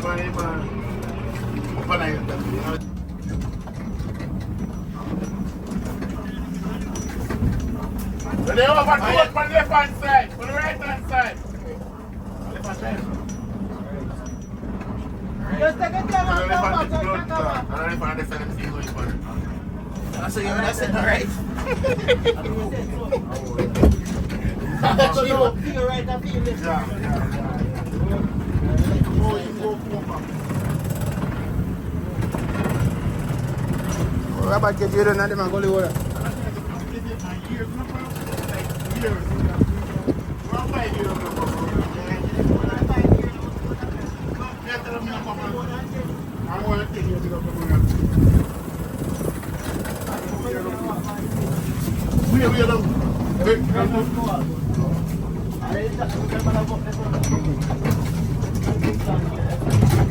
They over on the left hand side, on the right hand side. Left hand side. Just take it down and come back. I don't know if I understand them seeing going for. So you understand, alright? So you feel right and feel left. Yeah. Rabat ke jere nan deman gole wala.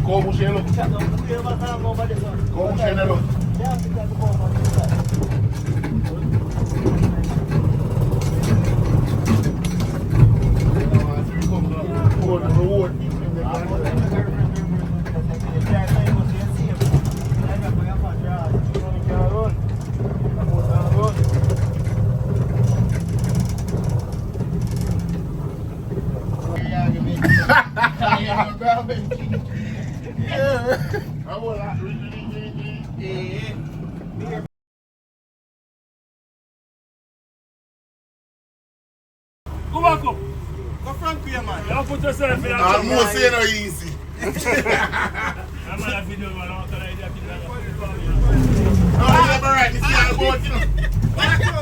Como cielo. Como cielo. Go back up. Go front here, man. You put yourself in a Almost say no easy. I'm on a video, man. I'm going to No, labor right. Me see all boat, you know.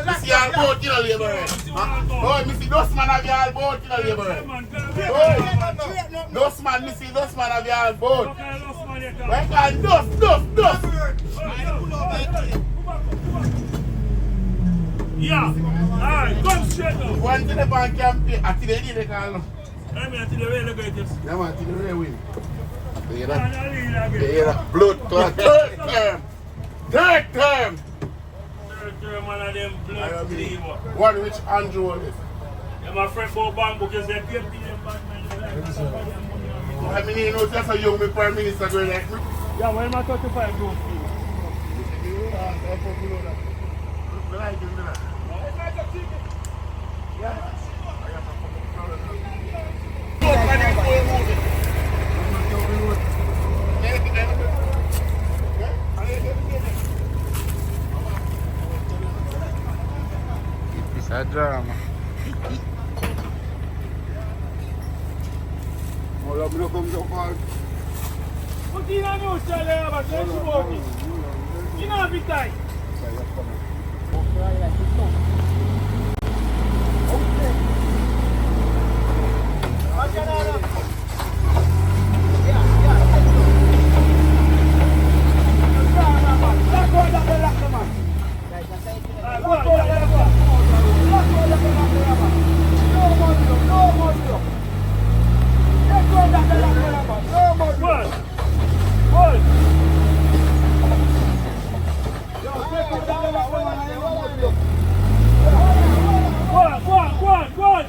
Me see all boat, you know, labor right. Oh, me see those man have all boat, you know, labor right. Oh, those man, me see those man have all boat. Why can't dust. Yeah. Alright, come straight up. One to the bank campaign, I think they need a call. I mean, until the rail goes this. Yeah, man, I think they win. You hear Man, that? I need You that. hear that? Blood clot. Third term. Third term, man, of them blood cleaver. One which Andrew is. Yeah, my friend Bob Bambo, because they're getting them back, man. I mean, you know, just a young prime minister going like me. Yeah, when my 35 go It's a drama. Hola, me lo compro mal. What do you know, Charlie? But don't you walk it? You know, big time. Go on.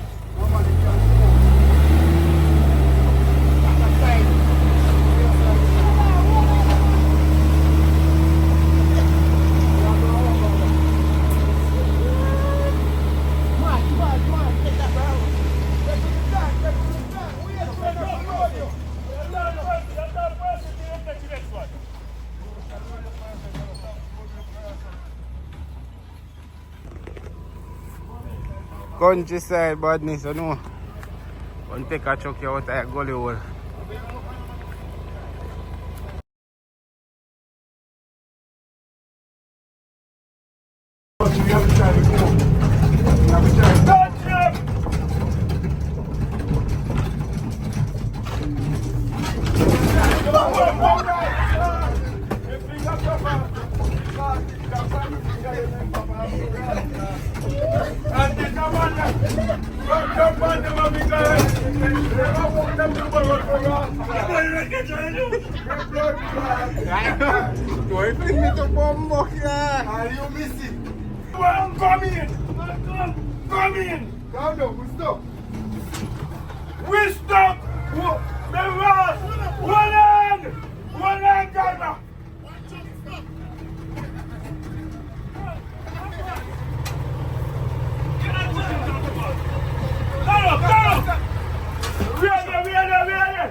Countryside badness, you know. One take a chuck you out of a gully hole. Boy, bring me to Bombok, yeah. Are you missing? Well, come in. Come in. Calm down, we stop. We stop. One end, driver.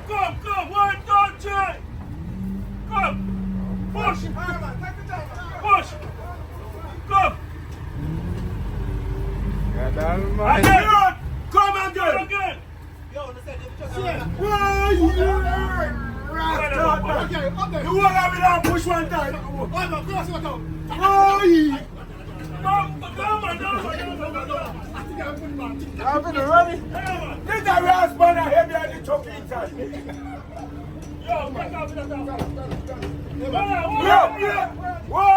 Come, one, two, three. Come, push. Come. Again. Come again. Yo, listen, You want to push one time? I'm going to run it. This is a last man I have the choke inside. Yo, get out. Why?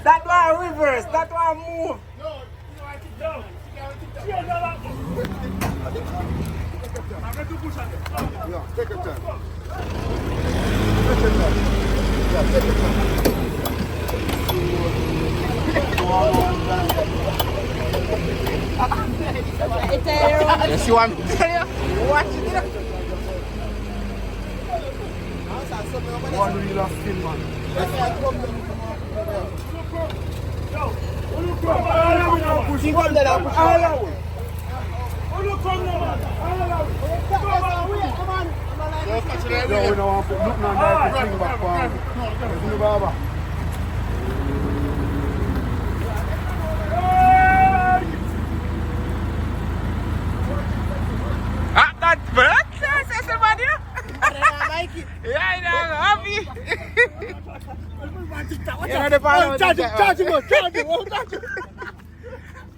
That one reverse, that one move. Take your time. You see what I'm telling you? Watch it. One real of skill, man. That bird says somebody. Yeah, I know, happy. Yeah, the power. Charge him.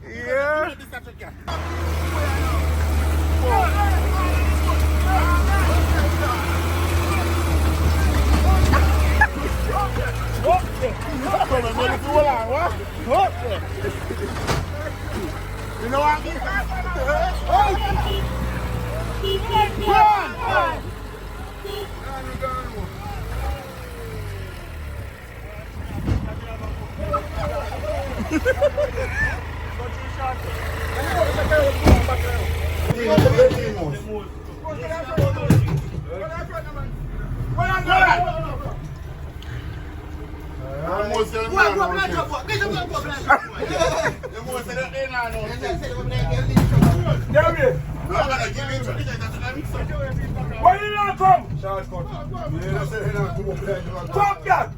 Yeah. You know what I mean? Why you not come? Stop that!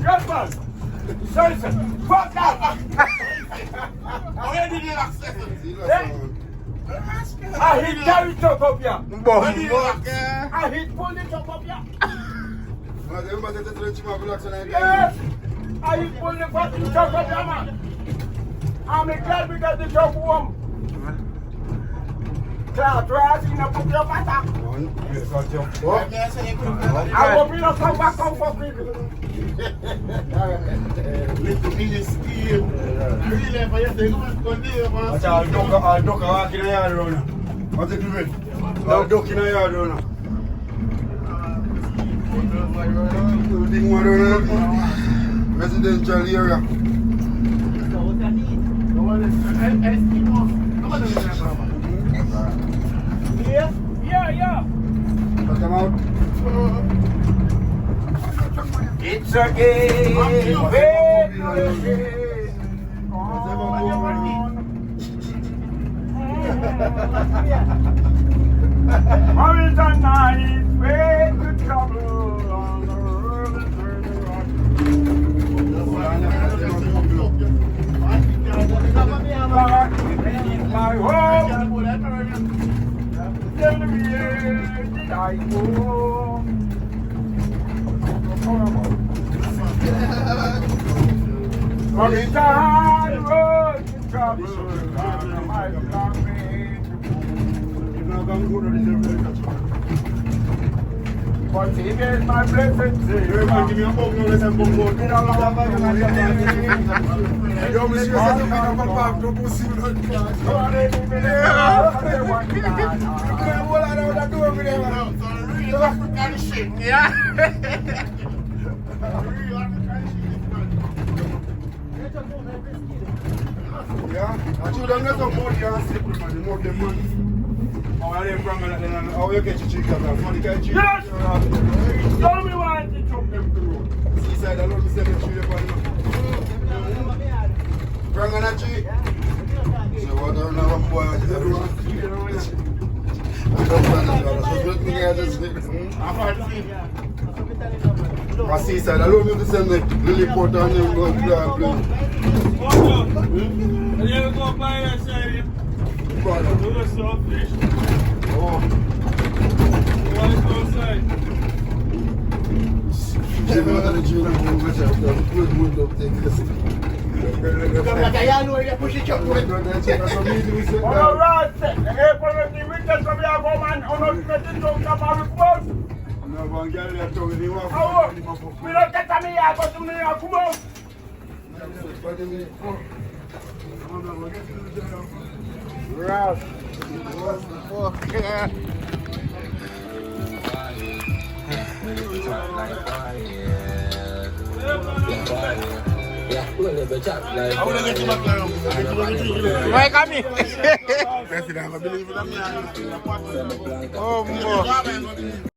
Grandpa! Sorry, sir. Fuck that! Where did you access it? I hit carry top up here. Where did you access it? I hit pull it up here. Yes! I hit pull the fucking top up here, man. I'm glad we got the job warm. Class, right? You know, put your back up. I will be not come back on for people. Little mini scheme. I really for you to go there, man. I'll duck a walk in the yard around. What's it doing? I'll duck in the yard around. Residential area. Yeah. Cut them out. It's a game. Hamilton night, way to trouble on the road and turn the rock. My home, tell me where did I go? Hamilton road to trouble on the mighty long way. But he is my blessed Savior. Give me a bug now, let's have a bug. African shit. Yeah. Real African shit. Yeah? I should have let some money and slip with money, more than money. How are they from then? How you get your chicken? Money can chicken? Yes! Tell me why they chop them to road. Seaside, I love the cemetery upon you. Bring on a tree. So what are now one boy? Everyone. I don't know. So with me, I just my seaside, I love you to send the Lily Port and you go to play. And you go by that side. Do the soft fish. Oh. You want to go outside? Give me another tree and go with you. Good wood up there. All right, April the weekend, so we are going man on us to talk about report. No, one girl left over the walk. We don't get me, I got to me, I come on. Rough. Fuck yeah. I want to get you back now. Why come here? President, I believe in them. Oh, boy.